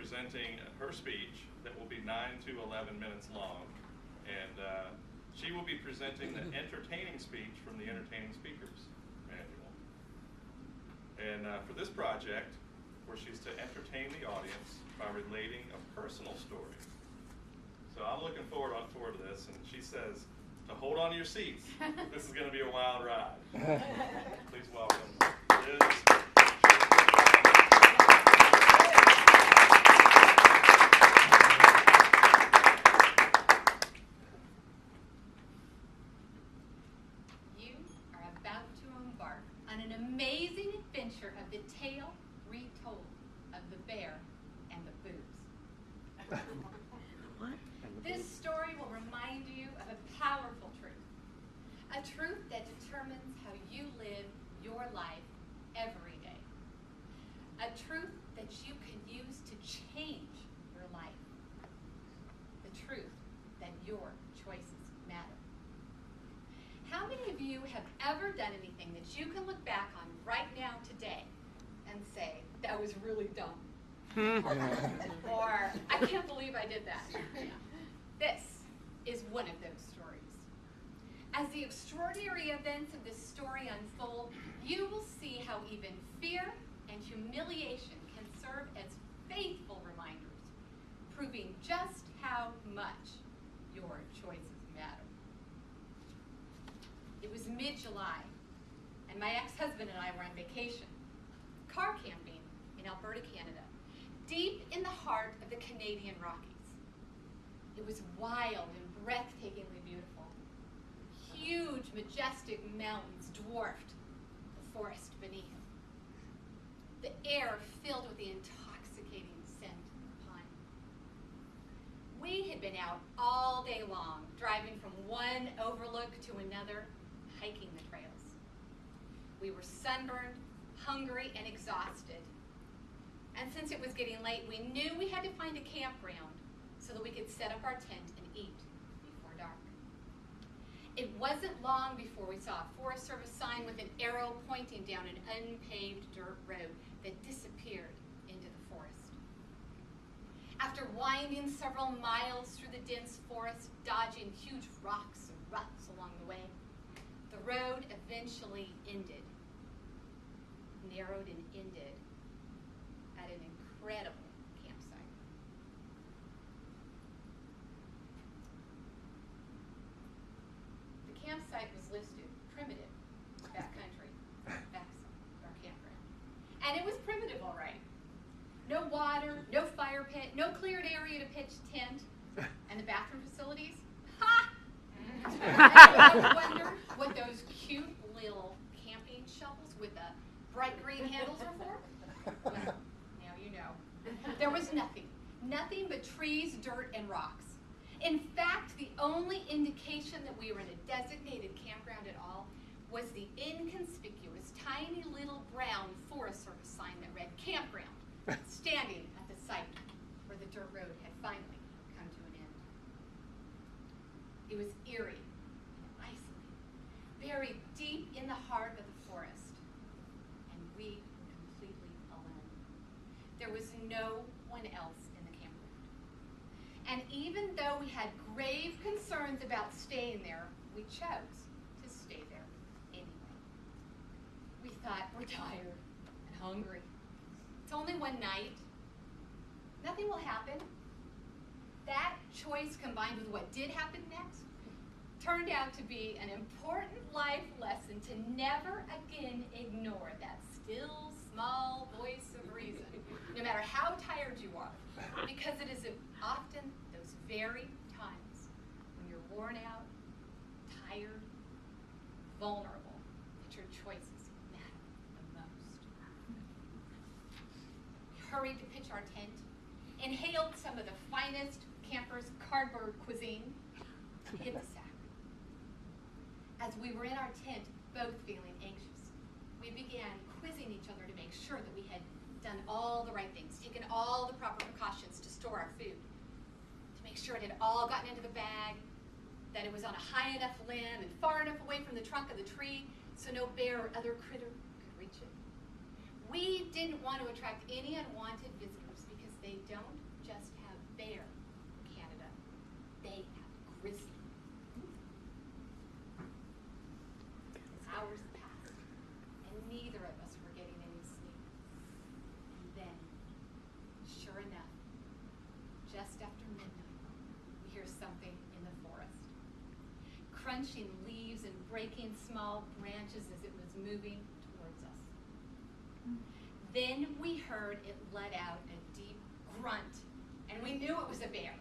presenting her speech that will be 9 to 11 minutes long. And she will be presenting the entertaining speech from the Entertaining Speakers Manual. And for this project, where she's to entertain the audience by relating a personal story. So I'm looking forward to this, and she says to hold on to your seats. This is going to be a wild ride. Please welcome Liz. You are about to embark on an amazing adventure of the tale retold of the bear and the boobs. What? This story will remind you of a powerful truth. A truth that determines how you live your life every day. A truth that you can use to change your life. The truth that your choices matter. How many of you have ever done anything that you can look back on right now today and say, that was really dumb? Or, I can't believe I did that. This is one of those stories. As the extraordinary events of this story unfold, you will see how even fear and humiliation can serve as faithful reminders, proving just how much your choices matter. It was mid-July, and my ex-husband and I were on vacation, car camping in Alberta, Canada, deep in the heart of the Canadian Rockies. It was wild and breathtakingly beautiful. Huge, majestic mountains dwarfed the forest beneath. The air filled with the intoxicating scent of pine. We had been out all day long, driving from one overlook to another, hiking the trails. We were sunburned, hungry, and exhausted. And since it was getting late, we knew we had to find a campground so that we could set up our tent and eat before dark. It wasn't long before we saw a Forest Service sign with an arrow pointing down an unpaved dirt road that disappeared into the forest. After winding several miles through the dense forest, dodging huge rocks and ruts along the way, the road eventually narrowed and ended at an incredible campsite. The campsite was listed primitive, backcountry, our campground. And it was primitive, all right. No water, no fire pit, no cleared area to pitch tent, and the bathroom facilities, ha! Anyone wonder what those cute little camping shovels with the bright green handles are for? Well, now you know. There was nothing but trees, dirt, and rocks. In fact, the only indication that we were in a designated campground at all was the inconspicuous, tiny little brown Forest Service sign that read campground, standing at the site where the dirt road had finally come to an end. It was eerie and isolated, buried deep in the heart of the forest, and we were completely alone. There was no one else in the campground. And even though we had grave concerns about staying there, we chose to stay there anyway. We thought, we're tired and hungry. It's only one night. Nothing will happen. That choice, combined with what did happen next, turned out to be an important life lesson to never again ignore that still, small voice of reason, no matter how tired you are, because it is often those very times when you're worn out, tired, vulnerable, that your choices matter the most. We hurried to pitch our tent, inhaled some of the finest campers' cardboard cuisine, and hit the sack. As we were in our tent, both feeling anxious, we began quizzing each other to make sure that we had done all the right things, taken all the proper precautions to store our food, to make sure it had all gotten into the bag, that it was on a high enough limb and far enough away from the trunk of the tree so no bear or other critter could reach it. We didn't want to attract any unwanted visitors because they don't just after midnight, we hear something in the forest, crunching leaves and breaking small branches as it was moving towards us. Then we heard it let out a deep grunt, and we knew it was a bear.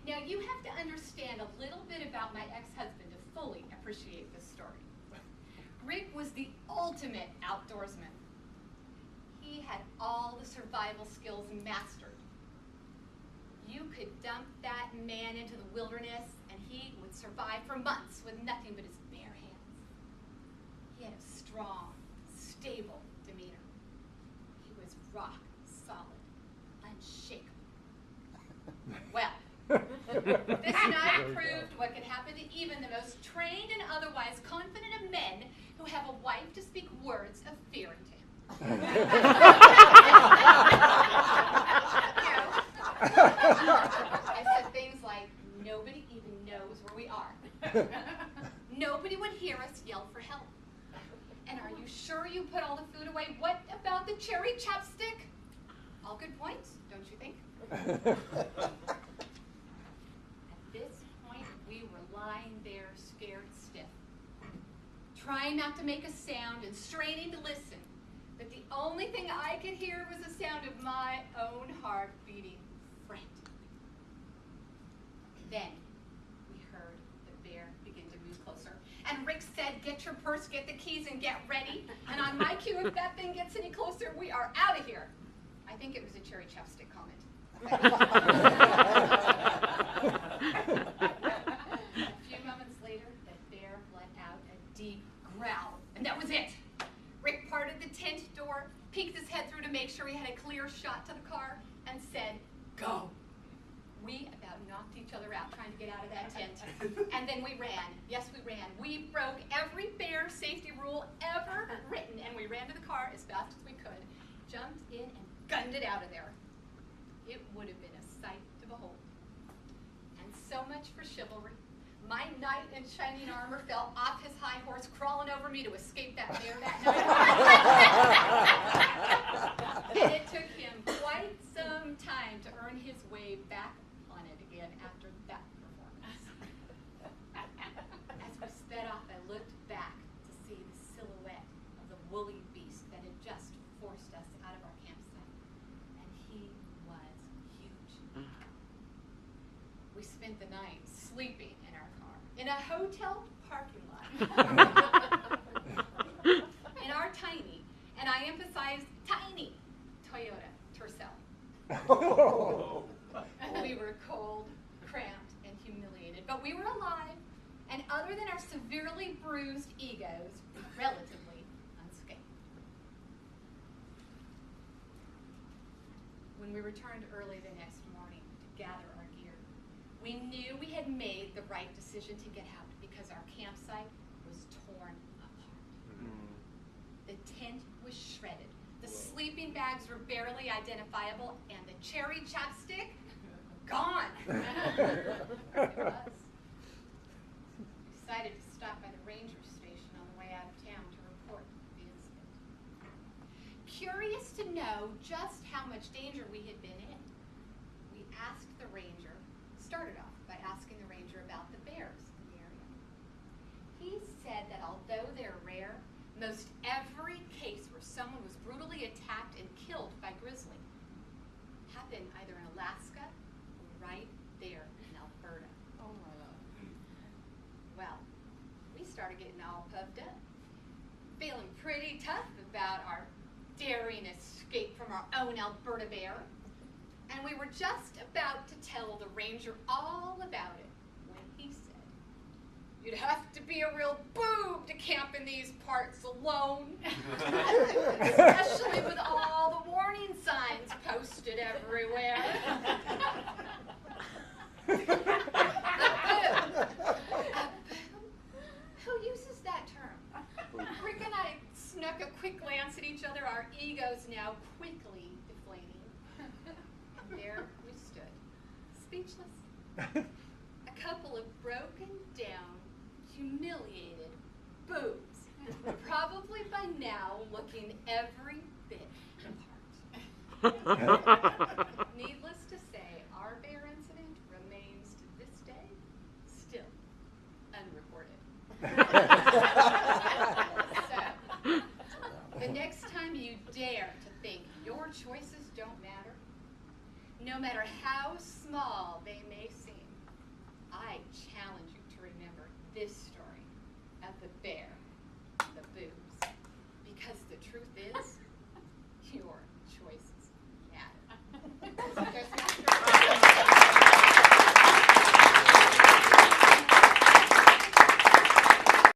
Now, you have to understand a little bit about my ex-husband to fully appreciate this story. Rick was the ultimate outdoorsman. He had all the survival skills mastered. You could dump that man into the wilderness, and he would survive for months with nothing but his bare hands. He had a strong, stable demeanor. He was rock solid, unshakable. Well, this night proved what could happen to even the most trained and otherwise confident of men who have a wife to speak words of fear into him. I said things like, nobody even knows where we are. Nobody would hear us yell for help. And are you sure you put all the food away? What about the cherry chapstick? All good points, don't you think? At this point, we were lying there scared stiff, trying not to make a sound and straining to listen. But the only thing I could hear was the sound of my own heart beating frantically. Then we heard the bear begin to move closer. And Rick said, get your purse, get the keys, and get ready. And on my cue, if that thing gets any closer, we are out of here. I think it was a cherry chapstick comment. A few moments later, the bear let out a deep growl, and that was it. Rick parted the tent door, peeked his head through to make sure he had a clear shot to the car, and said, go. We about knocked each other out trying to get out of that tent. And then we ran. Yes, we ran. We broke every bear safety rule ever written, and we ran to the car as fast as we could, jumped in, and gunned it out of there. It would have been a sight to behold. And so much for chivalry. My knight in shining armor fell off his high horse, crawling over me to escape that bear that night. And it took him quite some time to earn his way back on it again after that performance. As we sped off, I looked back to see the silhouette of the woolly beast that had just forced us out of our campsite. And he was huge. We spent the night sleeping in our car, in a hotel parking lot, in our tiny, and I emphasize tiny, Toyota Tercel. We were cold, cramped, and humiliated, but we were alive, and other than our severely bruised egos, relatively unscathed. When we returned early the next morning to gather our gear, we knew we had made the right decision to get out because our campsite was torn apart. The tent was shredded. The sleeping bags were barely identifiable, and the cherry chapstick, gone. It was. We decided to stop by the ranger station on the way out of town to report the incident. Curious to know just how much danger we had been in, we asked the ranger, started off by asking the ranger about the bears in the area. He said that although they're rare, most every case where someone was brutally attacked and killed by grizzly happened either in Alaska or right there in Alberta. Oh my God. Well, we started getting all puffed up, feeling pretty tough about our daring escape from our own Alberta bear. And we were just about to tell the ranger all about it when he said, you'd have to be a real boob to camp in these parts alone, especially with all the warning signs posted everywhere. A boob? Who uses that term? Rick and I snuck a quick glance at each other, our egos now quickly deflating. And there we stood, speechless. A couple of broken down, humiliated boobs, probably by now looking every bit the part. Needless to say, So, the next time you dare to think your choices don't matter, no matter how small they may seem, I challenge you to remember this story of the bear and the boobs. Because the truth is, your choices matter.